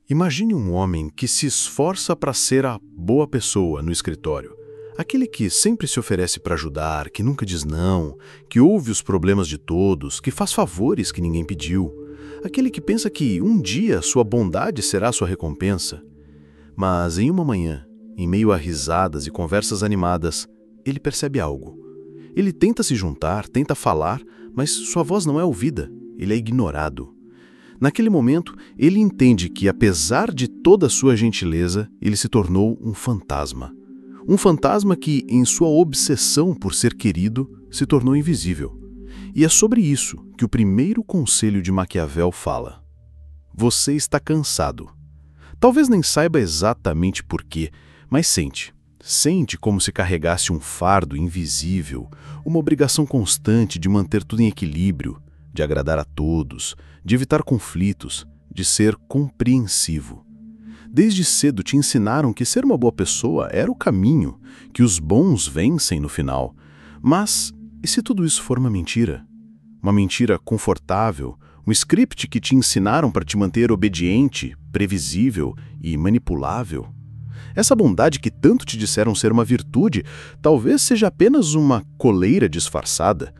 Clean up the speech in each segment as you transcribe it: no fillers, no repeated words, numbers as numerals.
Imagine um homem que se esforça para ser a boa pessoa no escritório. Aquele que sempre se oferece para ajudar, que nunca diz não, que ouve os problemas de todos, que faz favores que ninguém pediu. Aquele que pensa que um dia sua bondade será sua recompensa. Mas em uma manhã, em meio a risadas e conversas animadas, ele percebe algo. Ele tenta se juntar, tenta falar, mas sua voz não é ouvida, ele é ignorado. Naquele momento, ele entende que, apesar de toda a sua gentileza, ele se tornou um fantasma. Um fantasma que, em sua obsessão por ser querido, se tornou invisível. E é sobre isso que o primeiro conselho de Maquiavel fala. Você está cansado. Talvez nem saiba exatamente por quê, mas sente. Sente como se carregasse um fardo invisível, uma obrigação constante de manter tudo em equilíbrio, de agradar a todos, de evitar conflitos, de ser compreensivo. Desde cedo te ensinaram que ser uma boa pessoa era o caminho, que os bons vencem no final. Mas e se tudo isso for uma mentira? Uma mentira confortável, um script que te ensinaram para te manter obediente, previsível e manipulável? Essa bondade que tanto te disseram ser uma virtude, talvez seja apenas uma coleira disfarçada.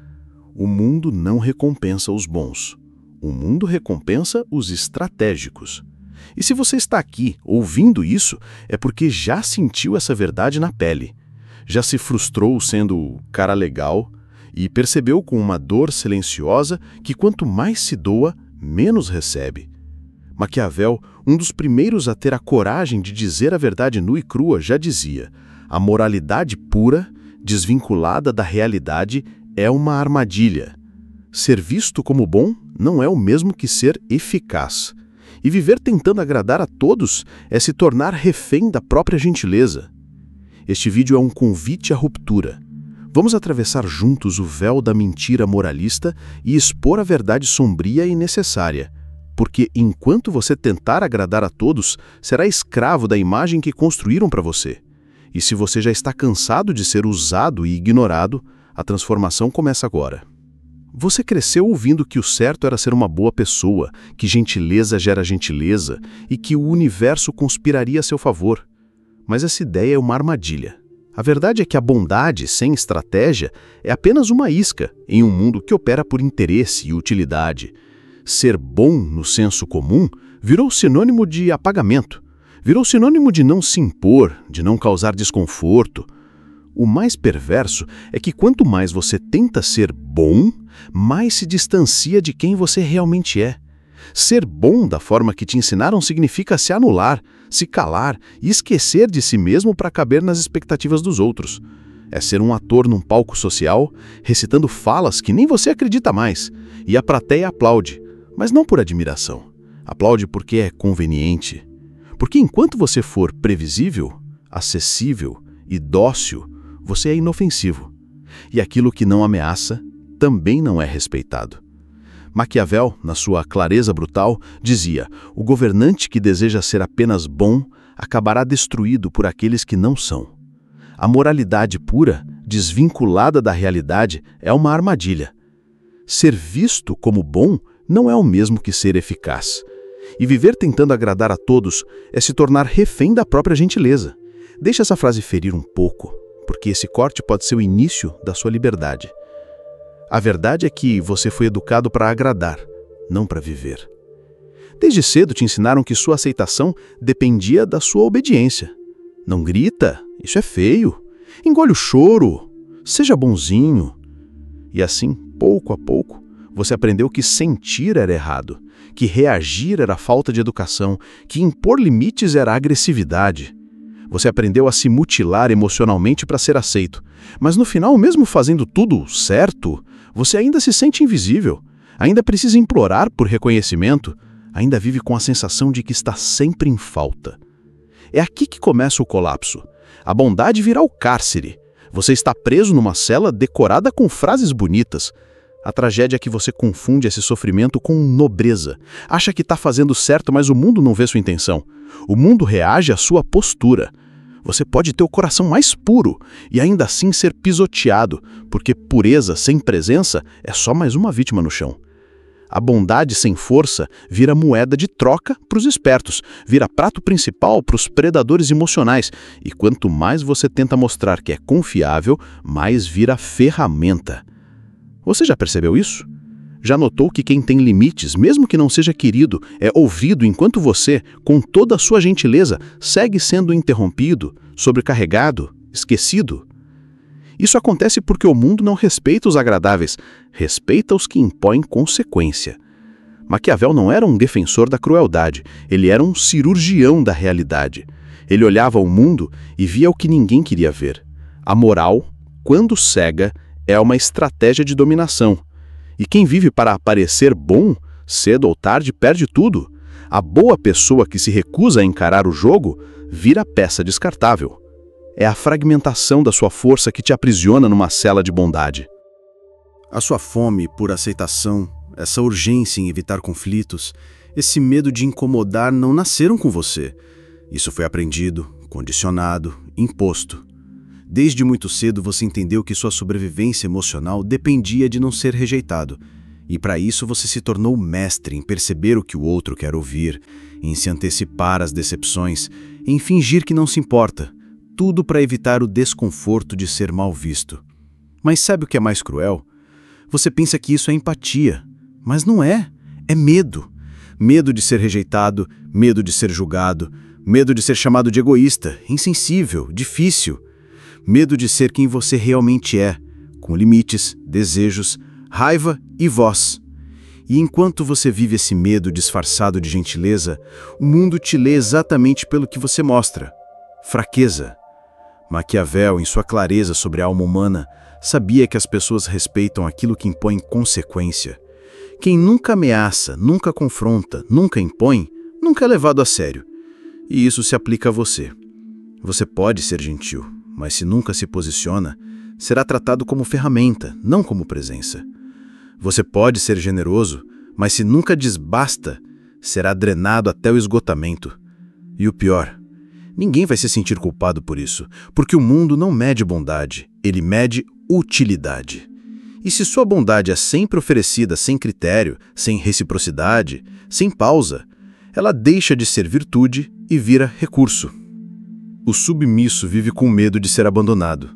O mundo não recompensa os bons. O mundo recompensa os estratégicos. E se você está aqui ouvindo isso, é porque já sentiu essa verdade na pele. Já se frustrou sendo o cara legal e percebeu com uma dor silenciosa que quanto mais se doa, menos recebe. Maquiavel, um dos primeiros a ter a coragem de dizer a verdade nua e crua, já dizia: a moralidade pura, desvinculada da realidade, é uma armadilha. Ser visto como bom não é o mesmo que ser eficaz. E viver tentando agradar a todos é se tornar refém da própria gentileza. Este vídeo é um convite à ruptura. Vamos atravessar juntos o véu da mentira moralista e expor a verdade sombria e necessária. Porque enquanto você tentar agradar a todos, será escravo da imagem que construíram para você. E se você já está cansado de ser usado e ignorado, a transformação começa agora. Você cresceu ouvindo que o certo era ser uma boa pessoa, que gentileza gera gentileza e que o universo conspiraria a seu favor. Mas essa ideia é uma armadilha. A verdade é que a bondade sem estratégia é apenas uma isca em um mundo que opera por interesse e utilidade. Ser bom no senso comum virou sinônimo de apagamento. Virou sinônimo de não se impor, de não causar desconforto. O mais perverso é que quanto mais você tenta ser bom, mais se distancia de quem você realmente é. Ser bom da forma que te ensinaram significa se anular, se calar e esquecer de si mesmo para caber nas expectativas dos outros. É ser um ator num palco social, recitando falas que nem você acredita mais, e a plateia aplaude, mas não por admiração. Aplaude porque é conveniente. Porque enquanto você for previsível, acessível e dócil, você é inofensivo. E aquilo que não ameaça também não é respeitado. Maquiavel, na sua clareza brutal, dizia: o governante que deseja ser apenas bom acabará destruído por aqueles que não são. A moralidade pura, desvinculada da realidade, é uma armadilha. Ser visto como bom não é o mesmo que ser eficaz. E viver tentando agradar a todos é se tornar refém da própria gentileza. Deixe essa frase ferir um pouco, porque esse corte pode ser o início da sua liberdade. A verdade é que você foi educado para agradar, não para viver. Desde cedo te ensinaram que sua aceitação dependia da sua obediência. Não grita, isso é feio. Engole o choro, seja bonzinho. E assim, pouco a pouco, você aprendeu que sentir era errado, que reagir era falta de educação, que impor limites era agressividade. Você aprendeu a se mutilar emocionalmente para ser aceito. Mas no final, mesmo fazendo tudo certo, você ainda se sente invisível, ainda precisa implorar por reconhecimento, ainda vive com a sensação de que está sempre em falta. É aqui que começa o colapso. A bondade virá o cárcere. Você está preso numa cela decorada com frases bonitas. A tragédia é que você confunde esse sofrimento com nobreza. Acha que está fazendo certo, mas o mundo não vê sua intenção. O mundo reage à sua postura. Você pode ter o coração mais puro e ainda assim ser pisoteado, porque pureza sem presença é só mais uma vítima no chão. A bondade sem força vira moeda de troca para os espertos, vira prato principal para os predadores emocionais, e quanto mais você tenta mostrar que é confiável, mais vira ferramenta. Você já percebeu isso? Já notou que quem tem limites, mesmo que não seja querido, é ouvido enquanto você, com toda a sua gentileza, segue sendo interrompido, sobrecarregado, esquecido? Isso acontece porque o mundo não respeita os agradáveis, respeita os que impõem consequência. Maquiavel não era um defensor da crueldade, ele era um cirurgião da realidade. Ele olhava o mundo e via o que ninguém queria ver. A moral, quando cega, é uma estratégia de dominação. E quem vive para parecer bom, cedo ou tarde perde tudo. A boa pessoa que se recusa a encarar o jogo vira peça descartável. É a fragmentação da sua força que te aprisiona numa cela de bondade. A sua fome por aceitação, essa urgência em evitar conflitos, esse medo de incomodar não nasceram com você. Isso foi aprendido, condicionado, imposto. Desde muito cedo você entendeu que sua sobrevivência emocional dependia de não ser rejeitado. E para isso você se tornou mestre em perceber o que o outro quer ouvir, em se antecipar às decepções, em fingir que não se importa. Tudo para evitar o desconforto de ser mal visto. Mas sabe o que é mais cruel? Você pensa que isso é empatia, mas não é. É medo. Medo de ser rejeitado, medo de ser julgado, medo de ser chamado de egoísta, insensível, difícil. Medo de ser quem você realmente é, com limites, desejos, raiva e voz. E enquanto você vive esse medo disfarçado de gentileza, o mundo te lê exatamente pelo que você mostra. Fraqueza. Maquiavel, em sua clareza sobre a alma humana, sabia que as pessoas respeitam aquilo que impõe consequência. Quem nunca ameaça, nunca confronta, nunca impõe, nunca é levado a sério. E isso se aplica a você. Você pode ser gentil, mas se nunca se posiciona, será tratado como ferramenta, não como presença. Você pode ser generoso, mas se nunca diz basta, será drenado até o esgotamento. E o pior, ninguém vai se sentir culpado por isso, porque o mundo não mede bondade, ele mede utilidade. E se sua bondade é sempre oferecida sem critério, sem reciprocidade, sem pausa, ela deixa de ser virtude e vira recurso. O submisso vive com medo de ser abandonado.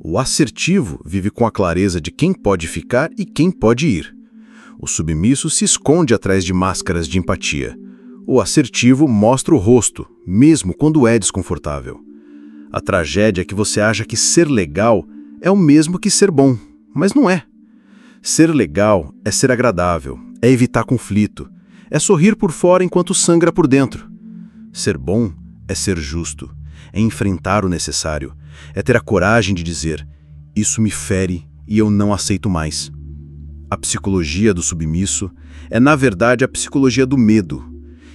O assertivo vive com a clareza de quem pode ficar e quem pode ir. O submisso se esconde atrás de máscaras de empatia. O assertivo mostra o rosto, mesmo quando é desconfortável. A tragédia é que você acha que ser legal é o mesmo que ser bom, mas não é. Ser legal é ser agradável, é evitar conflito, é sorrir por fora enquanto sangra por dentro. Ser bom é ser justo, é enfrentar o necessário, é ter a coragem de dizer: isso me fere e eu não aceito mais. A psicologia do submisso é, na verdade, a psicologia do medo.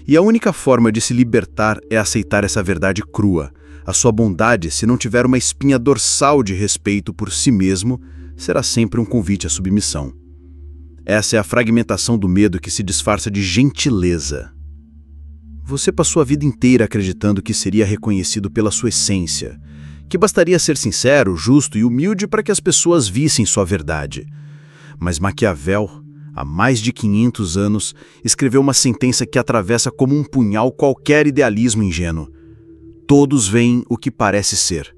E a única forma de se libertar é aceitar essa verdade crua. A sua bondade, se não tiver uma espinha dorsal de respeito por si mesmo, será sempre um convite à submissão. Essa é a fragmentação do medo que se disfarça de gentileza. Você passou a vida inteira acreditando que seria reconhecido pela sua essência, que bastaria ser sincero, justo e humilde para que as pessoas vissem sua verdade. Mas Maquiavel, há mais de 500 anos, escreveu uma sentença que atravessa como um punhal qualquer idealismo ingênuo. Todos veem o que parece ser,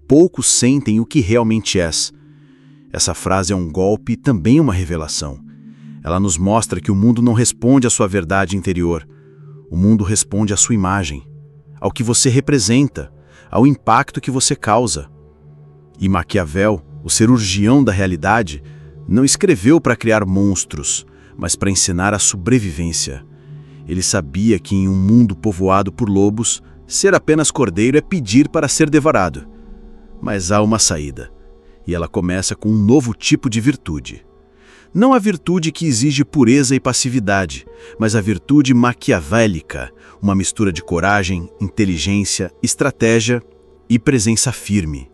poucos sentem o que realmente és. Essa frase é um golpe e também uma revelação. Ela nos mostra que o mundo não responde à sua verdade interior. O mundo responde à sua imagem, ao que você representa, ao impacto que você causa. E Maquiavel, o cirurgião da realidade, não escreveu para criar monstros, mas para ensinar a sobrevivência. Ele sabia que em um mundo povoado por lobos, ser apenas cordeiro é pedir para ser devorado. Mas há uma saída, e ela começa com um novo tipo de virtude. Não a virtude que exige pureza e passividade, mas a virtude maquiavélica, uma mistura de coragem, inteligência, estratégia e presença firme.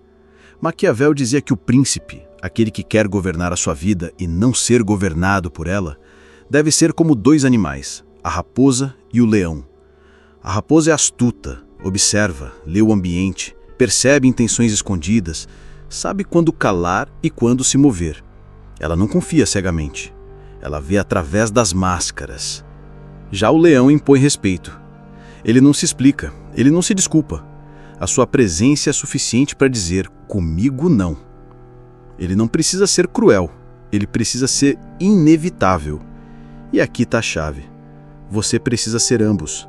Maquiavel dizia que o príncipe, aquele que quer governar a sua vida e não ser governado por ela, deve ser como dois animais, a raposa e o leão. A raposa é astuta, observa, lê o ambiente, percebe intenções escondidas, sabe quando calar e quando se mover. Ela não confia cegamente. Ela vê através das máscaras. Já o leão impõe respeito. Ele não se explica, ele não se desculpa. A sua presença é suficiente para dizer, comigo não. Ele não precisa ser cruel, ele precisa ser inevitável. E aqui está a chave. Você precisa ser ambos.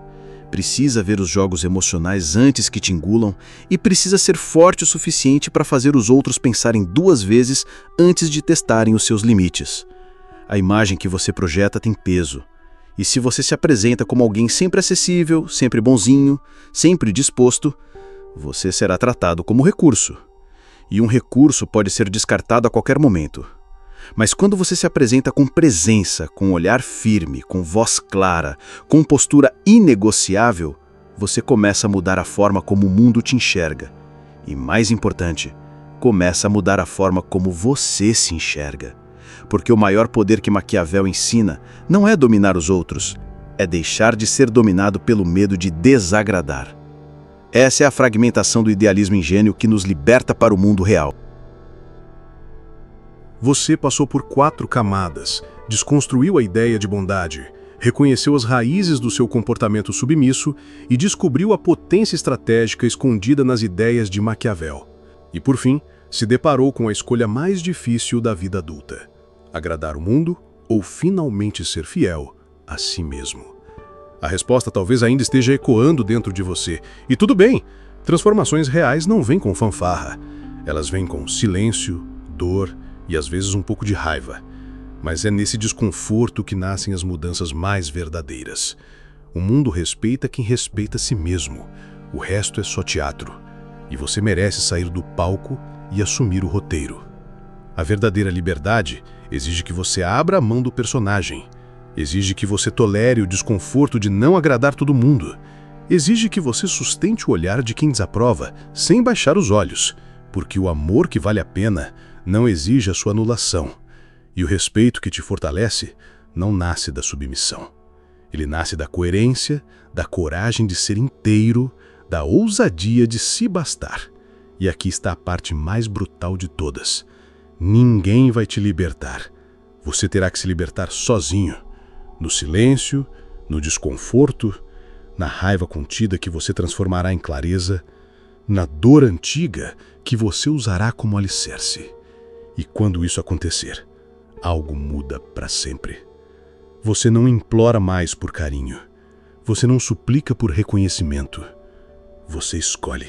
Precisa ver os jogos emocionais antes que te engulam e precisa ser forte o suficiente para fazer os outros pensarem 2 vezes antes de testarem os seus limites. A imagem que você projeta tem peso. E se você se apresenta como alguém sempre acessível, sempre bonzinho, sempre disposto, você será tratado como recurso. E um recurso pode ser descartado a qualquer momento. Mas quando você se apresenta com presença, com olhar firme, com voz clara, com postura inegociável, você começa a mudar a forma como o mundo te enxerga. E mais importante, começa a mudar a forma como você se enxerga. Porque o maior poder que Maquiavel ensina não é dominar os outros, é deixar de ser dominado pelo medo de desagradar. Essa é a fragmentação do idealismo ingênuo que nos liberta para o mundo real. Você passou por 4 camadas, desconstruiu a ideia de bondade, reconheceu as raízes do seu comportamento submisso e descobriu a potência estratégica escondida nas ideias de Maquiavel. E, por fim, se deparou com a escolha mais difícil da vida adulta: agradar o mundo ou finalmente ser fiel a si mesmo. A resposta talvez ainda esteja ecoando dentro de você. E tudo bem, transformações reais não vêm com fanfarra. Elas vêm com silêncio, dor e às vezes um pouco de raiva. Mas é nesse desconforto que nascem as mudanças mais verdadeiras. O mundo respeita quem respeita a si mesmo. O resto é só teatro. E você merece sair do palco e assumir o roteiro. A verdadeira liberdade exige que você abra a mão do personagem. Exige que você tolere o desconforto de não agradar todo mundo. Exige que você sustente o olhar de quem desaprova, sem baixar os olhos. Porque o amor que vale a pena não exige a sua anulação. E o respeito que te fortalece não nasce da submissão. Ele nasce da coerência, da coragem de ser inteiro, da ousadia de se bastar. E aqui está a parte mais brutal de todas. Ninguém vai te libertar. Você terá que se libertar sozinho. No silêncio, no desconforto, na raiva contida que você transformará em clareza, na dor antiga que você usará como alicerce. E quando isso acontecer, algo muda para sempre. Você não implora mais por carinho. Você não suplica por reconhecimento. Você escolhe.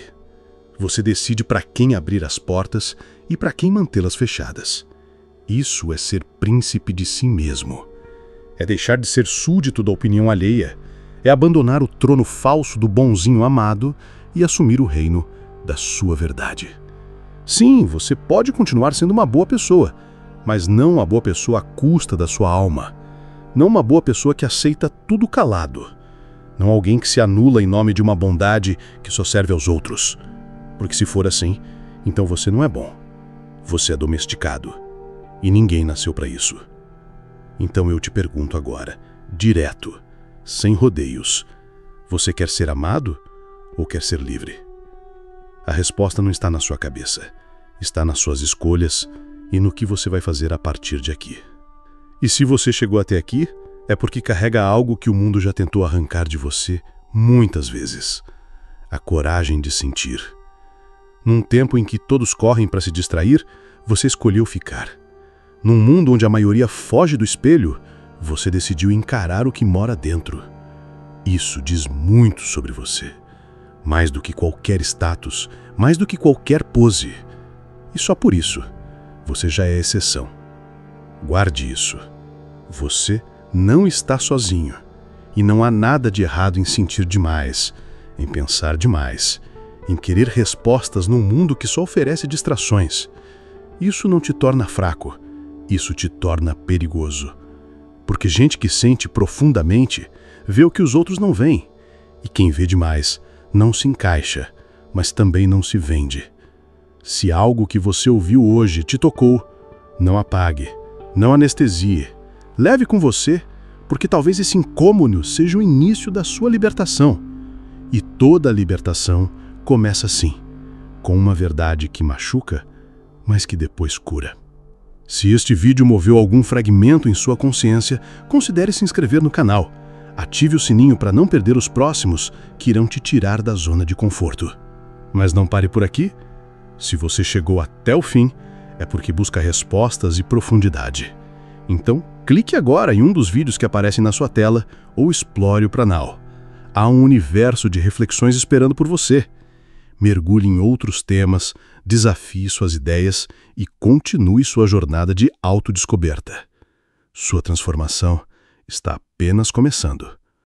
Você decide para quem abrir as portas e para quem mantê-las fechadas. Isso é ser príncipe de si mesmo. É deixar de ser súdito da opinião alheia. É abandonar o trono falso do bonzinho amado e assumir o reino da sua verdade. Sim, você pode continuar sendo uma boa pessoa, mas não uma boa pessoa à custa da sua alma. Não uma boa pessoa que aceita tudo calado. Não alguém que se anula em nome de uma bondade que só serve aos outros. Porque se for assim, então você não é bom. Você é domesticado. E ninguém nasceu para isso. Então eu te pergunto agora, direto, sem rodeios: você quer ser amado ou quer ser livre? A resposta não está na sua cabeça. Está nas suas escolhas e no que você vai fazer a partir de aqui. E se você chegou até aqui, é porque carrega algo que o mundo já tentou arrancar de você muitas vezes: a coragem de sentir. Num tempo em que todos correm para se distrair, você escolheu ficar. Num mundo onde a maioria foge do espelho, você decidiu encarar o que mora dentro. Isso diz muito sobre você. Mais do que qualquer status, mais do que qualquer pose. E só por isso, você já é exceção. Guarde isso. Você não está sozinho. E não há nada de errado em sentir demais, em pensar demais, em querer respostas num mundo que só oferece distrações. Isso não te torna fraco, isso te torna perigoso. Porque gente que sente profundamente vê o que os outros não veem. E quem vê demais não se encaixa, mas também não se vende. Se algo que você ouviu hoje te tocou, não apague, não anestesie. Leve com você, porque talvez esse incômodo seja o início da sua libertação. E toda libertação começa assim, com uma verdade que machuca, mas que depois cura. Se este vídeo moveu algum fragmento em sua consciência, considere se inscrever no canal. Ative o sininho para não perder os próximos que irão te tirar da zona de conforto. Mas não pare por aqui. Se você chegou até o fim, é porque busca respostas e profundidade. Então, clique agora em um dos vídeos que aparecem na sua tela ou explore o Pranal. Há um universo de reflexões esperando por você. Mergulhe em outros temas, desafie suas ideias e continue sua jornada de autodescoberta. Sua transformação está apenas começando.